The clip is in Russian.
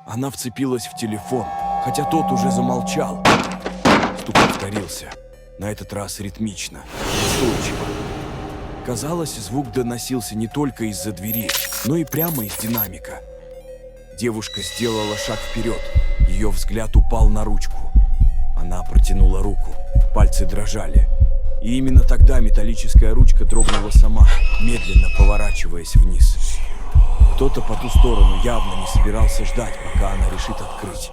Она вцепилась в телефон, хотя тот уже замолчал. Стук повторился, на этот раз ритмично, настойчиво. Казалось, звук доносился не только из-за двери, но и прямо из динамика. Девушка сделала шаг вперед, ее взгляд упал на ручку. Она протянула руку, пальцы дрожали. И именно тогда металлическая ручка дрогнула сама, медленно поворачиваясь вниз. Кто-то по ту сторону явно не собирался ждать, пока она решит открыть.